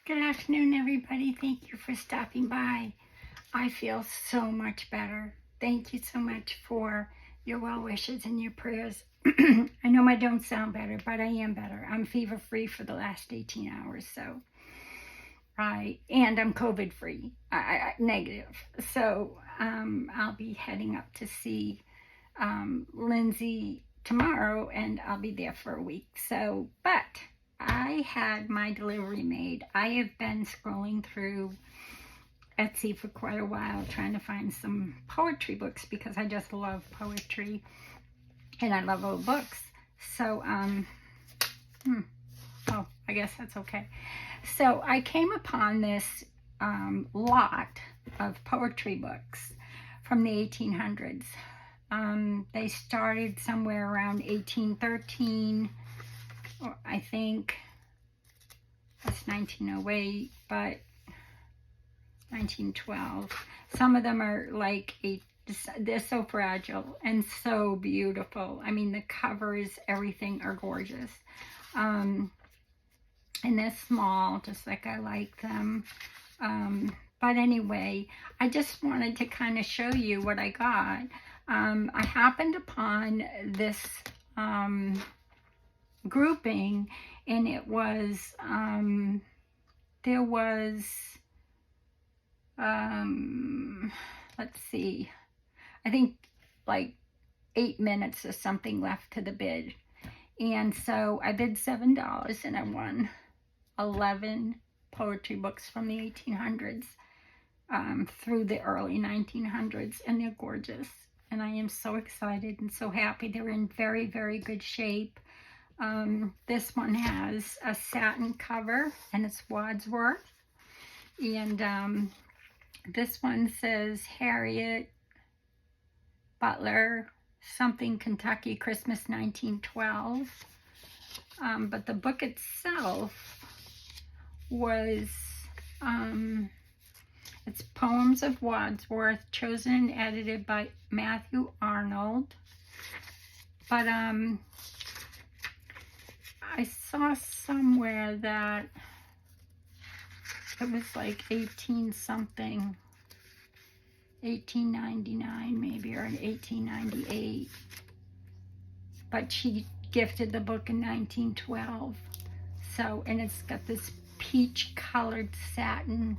Good afternoon, everybody. Thank you for stopping by. I feel so much better. Thank you so much for your well wishes and your prayers. I know I don't sound better, but I am better. I'm fever free for the last 18 hours, and I'm COVID free, negative. So I'll be heading up to see Lindsay tomorrow, and I'll be there for a week. But I had my delivery made. I have been scrolling through Etsy for quite a while trying to find some poetry books because I just love poetry and I love old books. So, oh, I guess that's okay. So I came upon this lot of poetry books from the 1800s. They started somewhere around 1813, or I think that's 1908, but 1912. Some of them are like they're so fragile and so beautiful. I mean, the covers, everything are gorgeous. And they're small, just like I like them. But anyway, I just wanted to kind of show you what I got. I happened upon this grouping, and it was, there was, let's see, I think like 8 minutes or something left to the bid. And so I bid $7 and I won 11 poetry books from the 1800s through the early 1900s, and they're gorgeous. And I am so excited and so happy. They're in very, very good shape. This one has a satin cover, and it's Wordsworth. And this one says Harriet Butler, something Kentucky, Christmas 1912. But the book itself was, it's Poems of Wordsworth, chosen and edited by Matthew Arnold. But I saw somewhere that it was like 18-something, 1899 maybe, or 1898. But she gifted the book in 1912. So, and it's got this peach-colored satin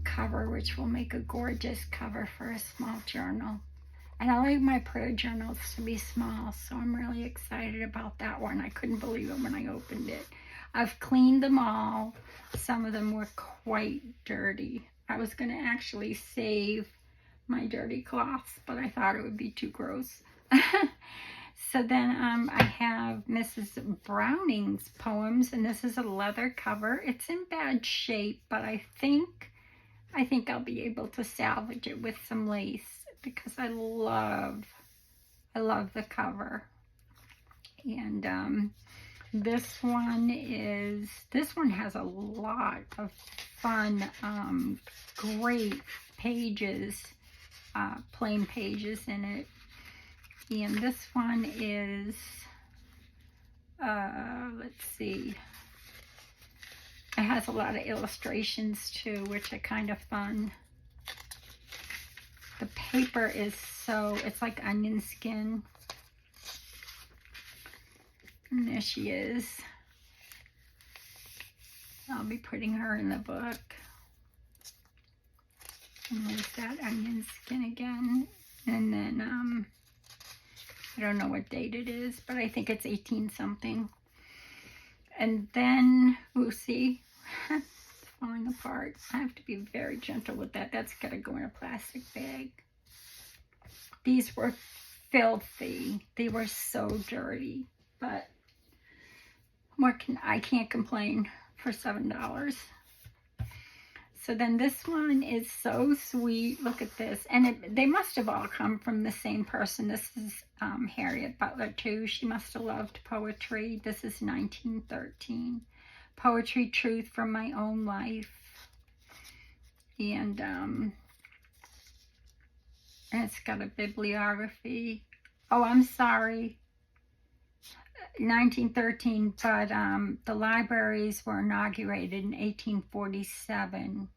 cover, which will make a gorgeous cover for a small journal. And I like my prayer journals to be small, so I'm really excited about that one. I couldn't believe it when I opened it. I've cleaned them all. Some of them were quite dirty. I was going to actually save my dirty cloths, but I thought it would be too gross. So then I have Mrs. Browning's poems, and this is a leather cover. It's in bad shape, but I think I'll be able to salvage it with some lace because I love the cover. And this one has a lot of fun, great pages, plain pages in it. And this one is, let's see, it has a lot of illustrations too, which are kind of fun. The paper is it's like onion skin. And there she is. I'll be putting her in the book. And there's that onion skin again. And then, I don't know what date it is, but I think it's 18-something. And then, see, it's falling apart. I have to be very gentle with that. That's got to go in a plastic bag. These were filthy. They were so dirty, but I can't complain for $7. So then this one is so sweet. Look at this. And they must have all come from the same person. This is Harriet Butler too. She must have loved poetry. This is 1913. Poetry, Truth from My Own Life. And it's got a bibliography. Oh, I'm sorry. 1913, but the libraries were inaugurated in 1847.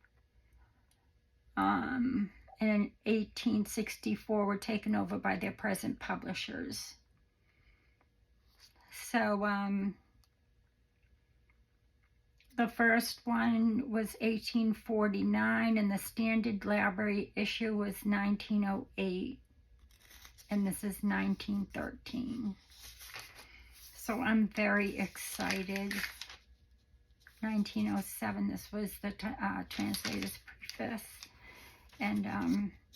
And in 1864 were taken over by their present publishers. So the first one was 1849, and the standard library issue was 1908, and this is 1913. So I'm very excited. 1907, this was the translator's preface. And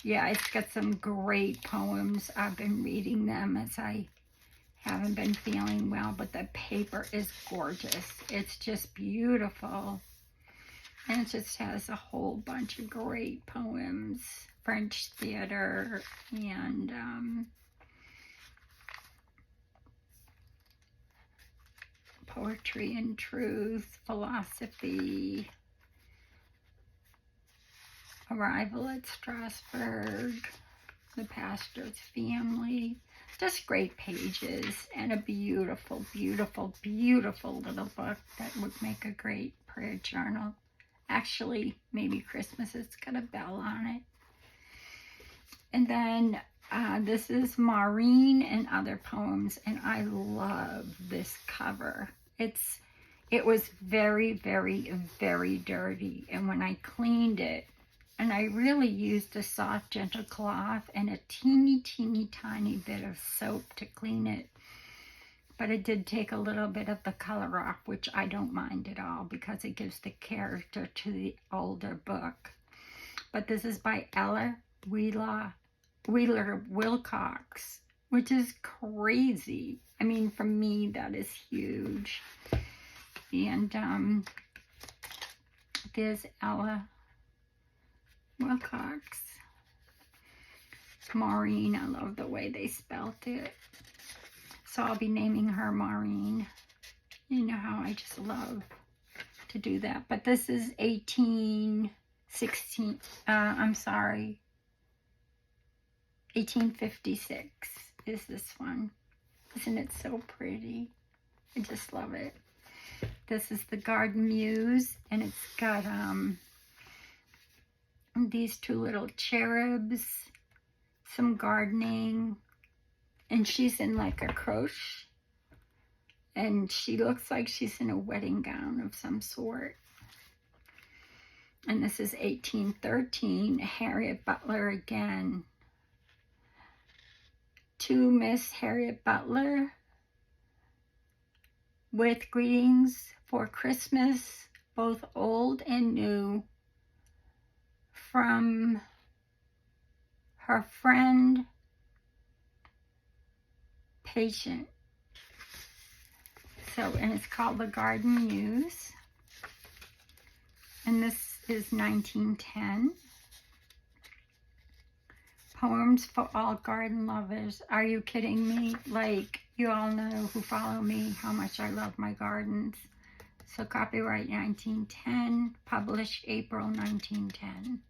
yeah, it's got some great poems. I've been reading them as I haven't been feeling well, but the paper is gorgeous. It's just beautiful. And it just has a whole bunch of great poems. French theater and poetry and truth, philosophy, arrival at Strasbourg, the pastor's family. Just great pages and a beautiful, beautiful, beautiful little book that would make a great prayer journal. Actually, maybe Christmas, it's got a bell on it. And then this is Maureen and Other Poems, and I love this cover. It was very, very, very dirty, and when I cleaned it, and I really used a soft, gentle cloth and a teeny, teeny, tiny bit of soap to clean it. But it did take a little bit of the color off, which I don't mind at all because it gives the character to the older book. But this is by Ella Wheeler Wilcox, which is crazy. I mean, for me, that is huge. And there's Ella Wilcox. Maureen, I love the way they spelt it. So I'll be naming her Maureen. You know how I just love to do that. But this is 1856 is this one. Isn't it so pretty? I just love it. This is the Garden Muse, and it's got these two little cherubs, some gardening, and she's in like a crochet, and she looks like she's in a wedding gown of some sort. And this is 1813, Harriet Butler again. To Miss Harriet Butler, with greetings for Christmas, both old and new, from her friend, Patient. So, and it's called The Garden Muse. And this is 1910. Poems for all garden lovers. Are you kidding me? Like, you all know who follow me how much I love my gardens. So copyright 1910, published April 1910.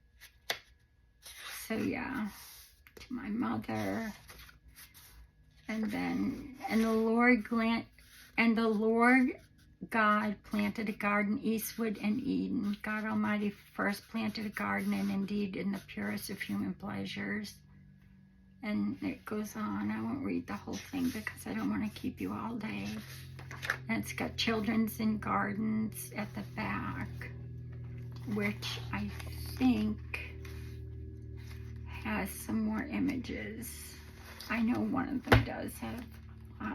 So yeah, to my mother. And then, and the Lord God planted a garden eastward in Eden. God Almighty first planted a garden, and indeed in the purest of human pleasures. And it goes on. I won't read the whole thing because I don't want to keep you all day. And it's got children's in gardens at the back, which I think has some more images. I know one of them does have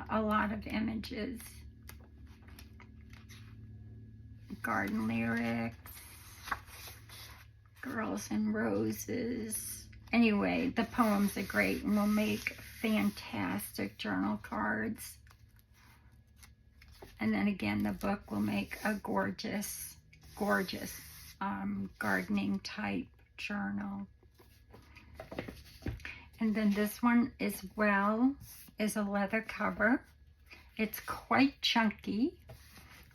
a lot of images. Garden lyrics, Girls and Roses. Anyway, the poems are great and will make fantastic journal cards. And then again, the book will make a gorgeous, gorgeous gardening type journal. And then this one as well is a leather cover. It's quite chunky.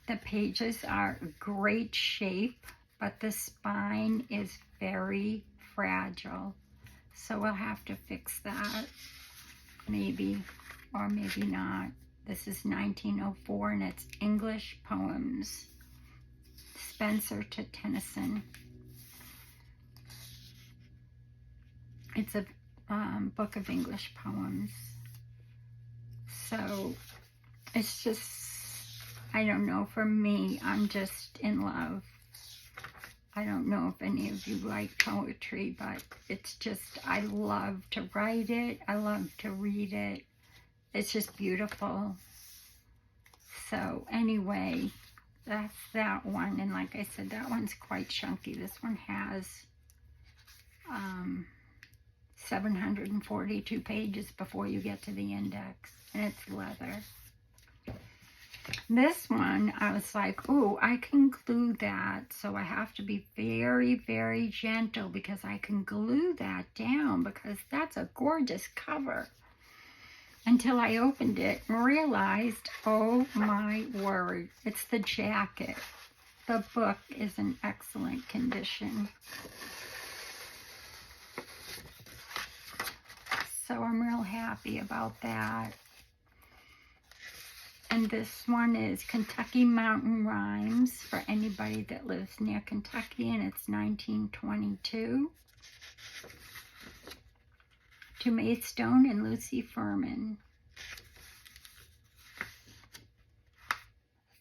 The pages are great shape, but the spine is very fragile. So we'll have to fix that, maybe, or maybe not. This is 1904, and it's English Poems, Spenser to Tennyson. It's a book of English poems. So it's just, I don't know, for me, I'm just in love. I don't know if any of you like poetry, but it's just, I love to write it. I love to read it. It's just beautiful. So anyway, that's that one. And like I said, that one's quite chunky. This one has 742 pages before you get to the index, and it's leather. This one, I was like, oh, I can glue that, so I have to be very, very gentle because I can glue that down, because that's a gorgeous cover. Until I opened it and realized, oh my word, it's the jacket. The book is in excellent condition. So I'm real happy about that. And this one is Kentucky Mountain Rhymes for anybody that lives near Kentucky, and it's 1922. To Maidstone and Lucy Furman.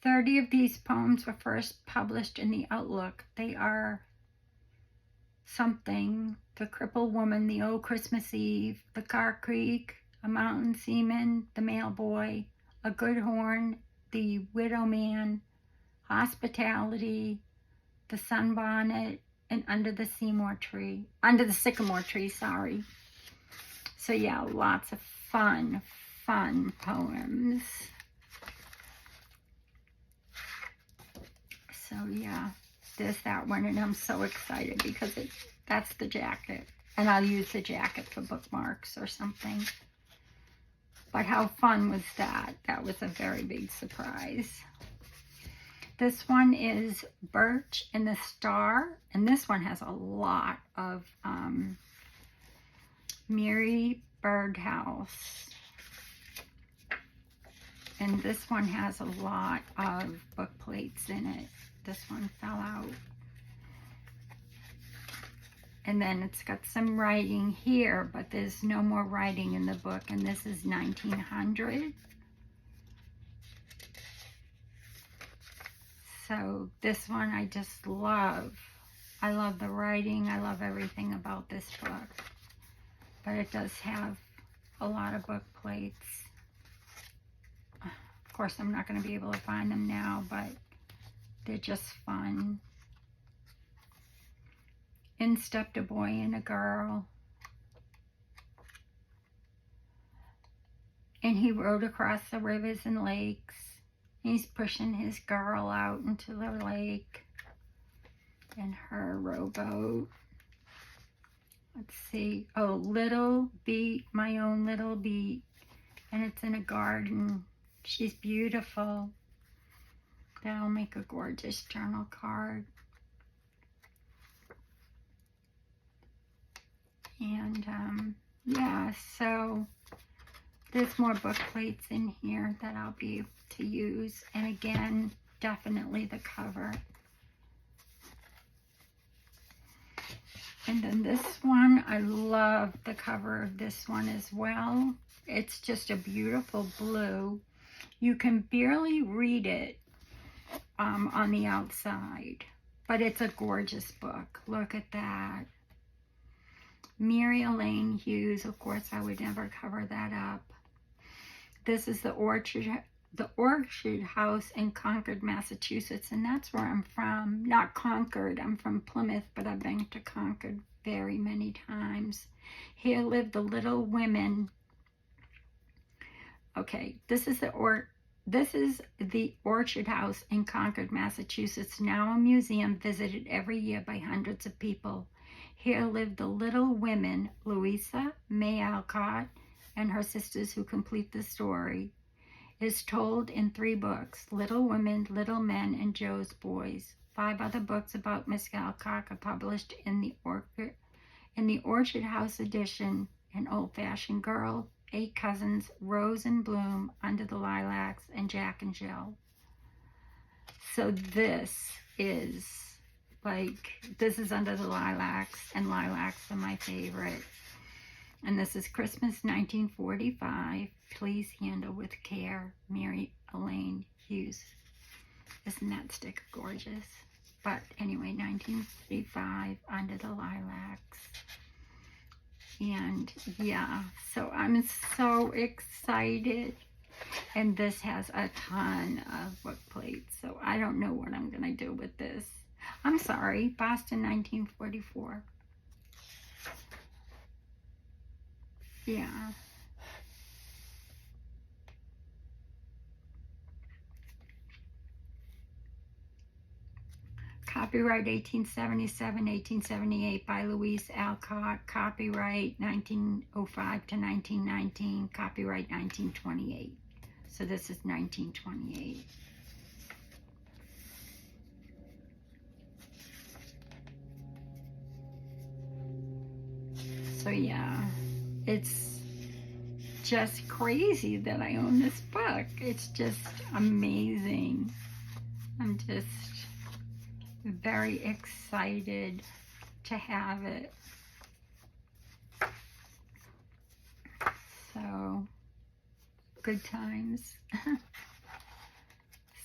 30 of these poems were first published in the Outlook. They are something: The Crippled Woman, The Old Christmas Eve, The Car Creek, A Mountain Seaman, The Mail Boy, A Good Horn, The Widow Man, Hospitality, The Sunbonnet, and Under the Sycamore Tree, sorry. So yeah, lots of fun poems. So yeah, there's that one, and I'm so excited because that's the jacket, and I'll use the jacket for bookmarks or something. But how fun was that? That was a very big surprise. This one is Birch and the Star, and this one has a lot of Mary Birdhouse. And this one has a lot of book plates in it. This one fell out. And then it's got some writing here, but there's no more writing in the book, and this is 1900. So this one I just love. I love the writing. I love everything about this book. But it does have a lot of book plates. Of course, I'm not going to be able to find them now, but they're just fun. In stepped a boy and a girl, and he rode across the rivers and lakes. He's pushing his girl out into the lake in her rowboat. Let's see. Oh, Little Beat, My Own Little Beat. And it's in a garden. She's beautiful. That'll make a gorgeous journal card. And yeah, so there's more book plates in here that I'll be able to use. And again, definitely the cover. And then this one, I love the cover of this one as well. It's just a beautiful blue. You can barely read it on the outside, but it's a gorgeous book. Look at that. Mary Elaine Hughes, of course, I would never cover that up. This is the Orchard House in Concord, Massachusetts, and that's where I'm from. Not Concord, I'm from Plymouth, but I've been to Concord very many times. Here lived the Little Women. Okay, this is the Orchard House in Concord, Massachusetts, now a museum visited every year by hundreds of people. Here lived the Little Women, Louisa May Alcott, and her sisters who complete the story. It is told in 3 books, Little Women, Little Men, and Joe's Boys. 5 other books about Miss Alcott are published in the Orchard House edition, An Old-Fashioned Girl, 8 cousins, Rose and Bloom, Under the Lilacs, and Jack and Jill. So this is Under the Lilacs, and lilacs are my favorite. And this is Christmas 1945. Please handle with care, Mary Elaine Hughes. Isn't that sticker gorgeous? But anyway, 1945, Under the Lilacs. And yeah, so I'm so excited. And this has a ton of book plates, so I don't know what I'm going to do with this. I'm sorry, Boston 1944. Yeah. Copyright 1877, 1878 by Louise Alcott. Copyright 1905 to 1919. Copyright 1928. So this is 1928. So yeah, it's just crazy that I own this book. It's just amazing. I'm just very excited to have it. So, good times.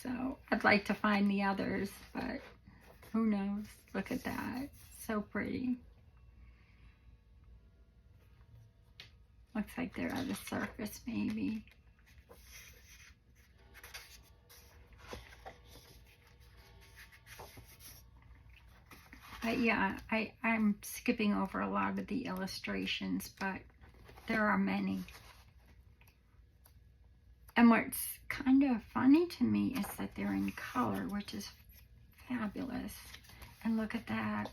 So, I'd like to find the others, but who knows? Look at that. So pretty. Looks like they're at a circus, maybe. But yeah, I'm skipping over a lot of the illustrations, but there are many. And what's kind of funny to me is that they're in color, which is fabulous. And look at that.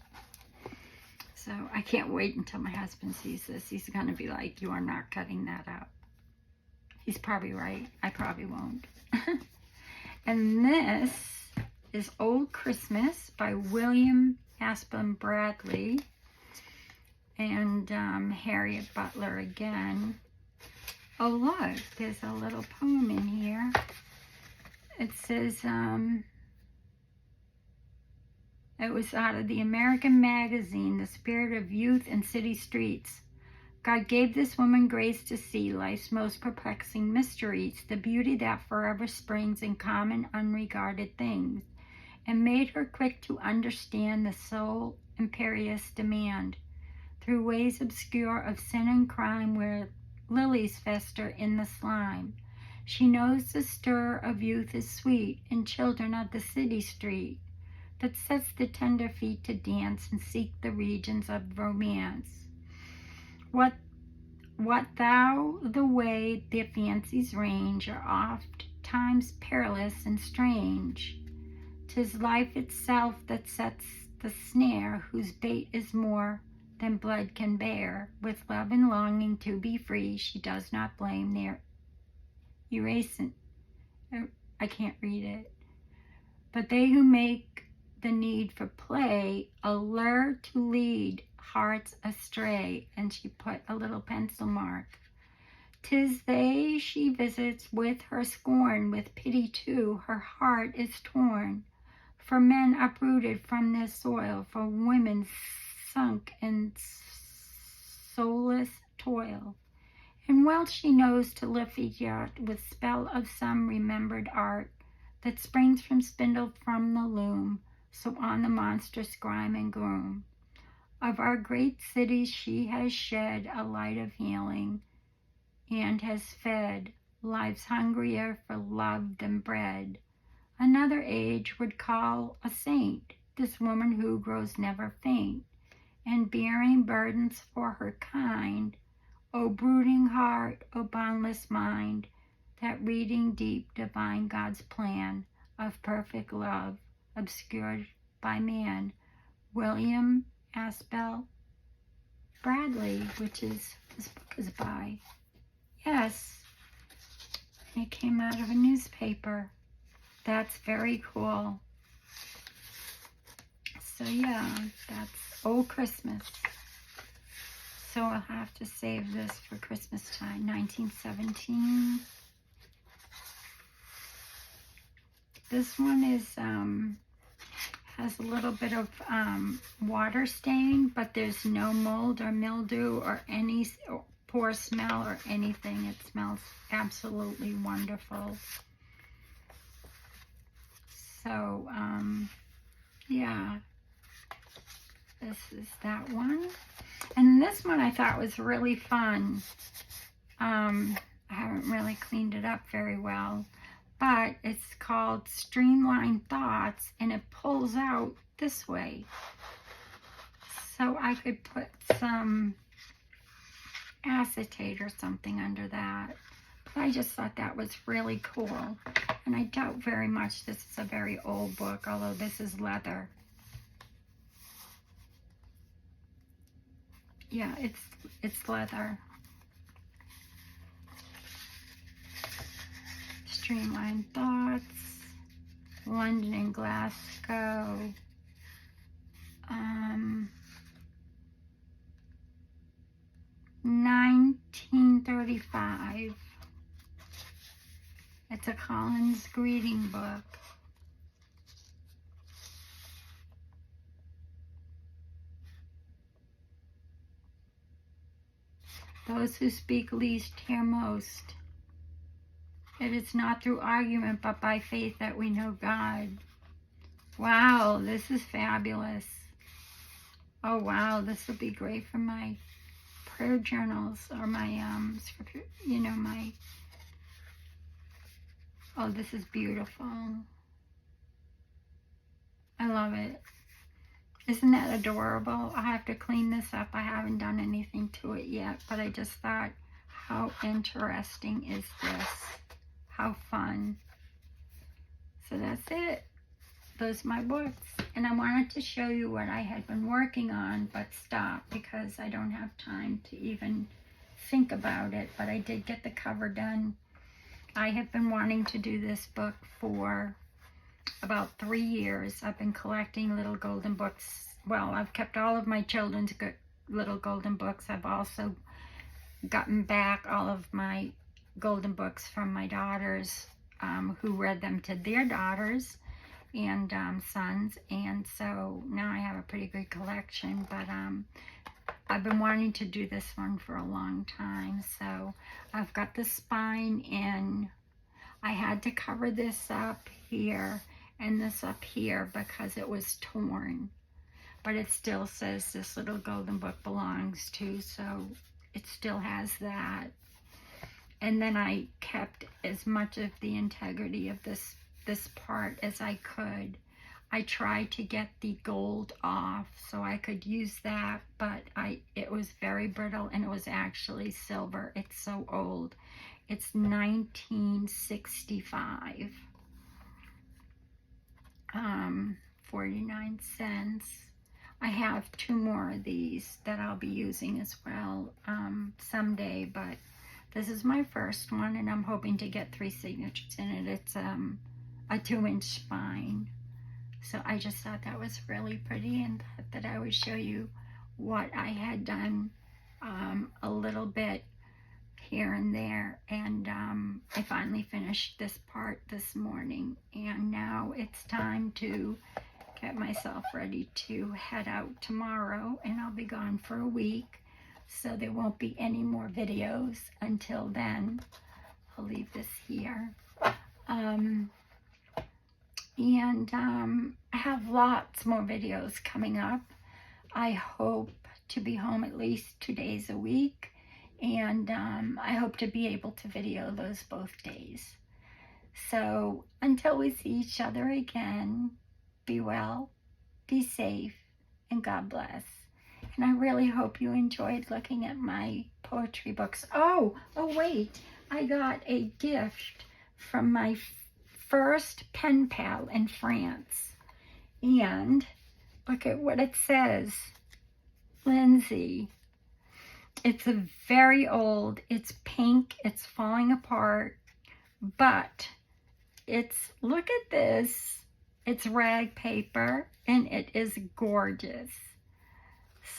So I can't wait until my husband sees this. He's going to be like, you are not cutting that out. He's probably right. I probably won't. And this is Old Christmas by William Aspen Bradley and Harriet Butler again. Oh, look, there's a little poem in here. It says, it was out of the American magazine, The Spirit of Youth and City Streets. God gave this woman grace to see life's most perplexing mysteries, the beauty that forever springs in common, unregarded things, and made her quick to understand the soul imperious demand, through ways obscure of sin and crime where lilies fester in the slime. She knows the stir of youth is sweet in children of the city street, that sets the tender feet to dance and seek the regions of romance. What thou the way their fancies range are oft times perilous and strange. 'Tis life itself that sets the snare, whose bait is more than blood can bear. With love and longing to be free, she does not blame their erasing. I can't read it. But they who make the need for play a lure to lead hearts astray. And she put a little pencil mark. 'Tis they she visits with her scorn, with pity too her heart is torn. For men uprooted from their soil, for women sunk in soulless toil. And well she knows to lift each yard with spell of some remembered art, that springs from spindle from the loom, so on the monstrous grime and gloom of our great cities she has shed a light of healing, and has fed lives hungrier for love than bread. Another age would call a saint this woman who grows never faint, and bearing burdens for her kind. O brooding heart, O boundless mind, that reading deep divine God's plan of perfect love, obscured by man. William Aspen Bradley, which is, this book is by. Yes, it came out of a newspaper. That's very cool. So yeah, that's Old Christmas. So I'll have to save this for Christmas time. 1917. This one is has a little bit of water stain, but there's no mold or mildew or any poor smell or anything. It smells absolutely wonderful. So yeah, this is that one. And this one I thought was really fun. I haven't really cleaned it up very well, but it's called Streamlined Thoughts, and it pulls out this way. So I could put some acetate or something under that. But I just thought that was really cool. And I doubt very much this is a very old book, although this is leather. Yeah, it's leather. Streamlined Thoughts, London and Glasgow. 1935. It's a Collins greeting book. Those who speak least hear most. It is not through argument, but by faith that we know God. Wow, this is fabulous. Oh, wow, this would be great for my prayer journals or my, scripture, you know, my, oh, this is beautiful. I love it. Isn't that adorable? I have to clean this up. I haven't done anything to it yet, but I just thought, how interesting is this? How fun. So that's it. Those are my books. And I wanted to show you what I had been working on, but stopped because I don't have time to even think about it. But I did get the cover done. I have been wanting to do this book for about 3 years. I've been collecting little golden books. Well, I've kept all of my children's little golden books. I've also gotten back all of my golden books from my daughters, who read them to their daughters and sons, and so now I have a pretty good collection. But I've been wanting to do this one for a long time. So I've got the spine in. I had to cover this up here and this up here because it was torn, but it still says this little golden book belongs to, so it still has that. And then I kept as much of the integrity of this part as I could. I tried to get the gold off so I could use that, but it was very brittle, and it was actually silver. It's so old. It's 1965. 49 cents. I have 2 more of these that I'll be using as well someday, but this is my first one, and I'm hoping to get 3 signatures in it. It's a 2-inch spine. So I just thought that was really pretty, and thought that I would show you what I had done a little bit here and there. And I finally finished this part this morning, and now it's time to get myself ready to head out tomorrow, and I'll be gone for a week, so there won't be any more videos until then. I'll leave this here. I have lots more videos coming up. I hope to be home at least 2 days a week, and I hope to be able to video those both days. So until we see each other again, be well, be safe, and God bless. And I really hope you enjoyed looking at my poetry books. Oh wait, I got a gift from my first pen pal in France. And look at what it says. Lindsay. It's a very old, it's pink, it's falling apart, but it's, look at this, it's rag paper, and it is gorgeous.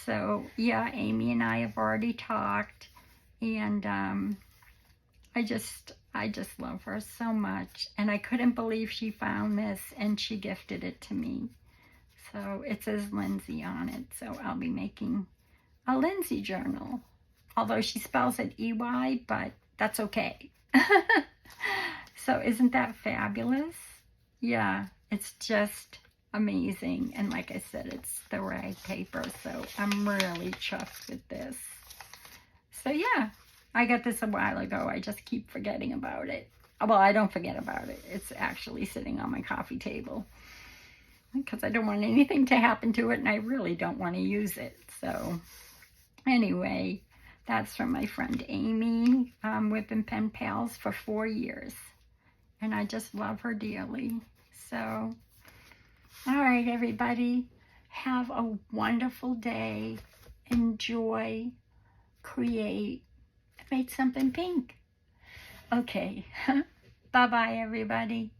So yeah, Amy and I have already talked, and I just love her so much, and I couldn't believe she found this and she gifted it to me. So it says Lindsay on it, so I'll be making a Lindsay journal, although she spells it EY, but that's okay. So isn't that fabulous? Yeah, it's just amazing. And like I said, it's the rag paper, so I'm really chuffed with this. So yeah, I got this a while ago. I just keep forgetting about it. Well, I don't forget about it. It's actually sitting on my coffee table because I don't want anything to happen to it, and I really don't want to use it. So anyway, that's from my friend Amy. We've been pen pals for 4 years, and I just love her dearly. So, all right, everybody, have a wonderful day. Enjoy, create, make something pink. Okay, bye-bye, everybody.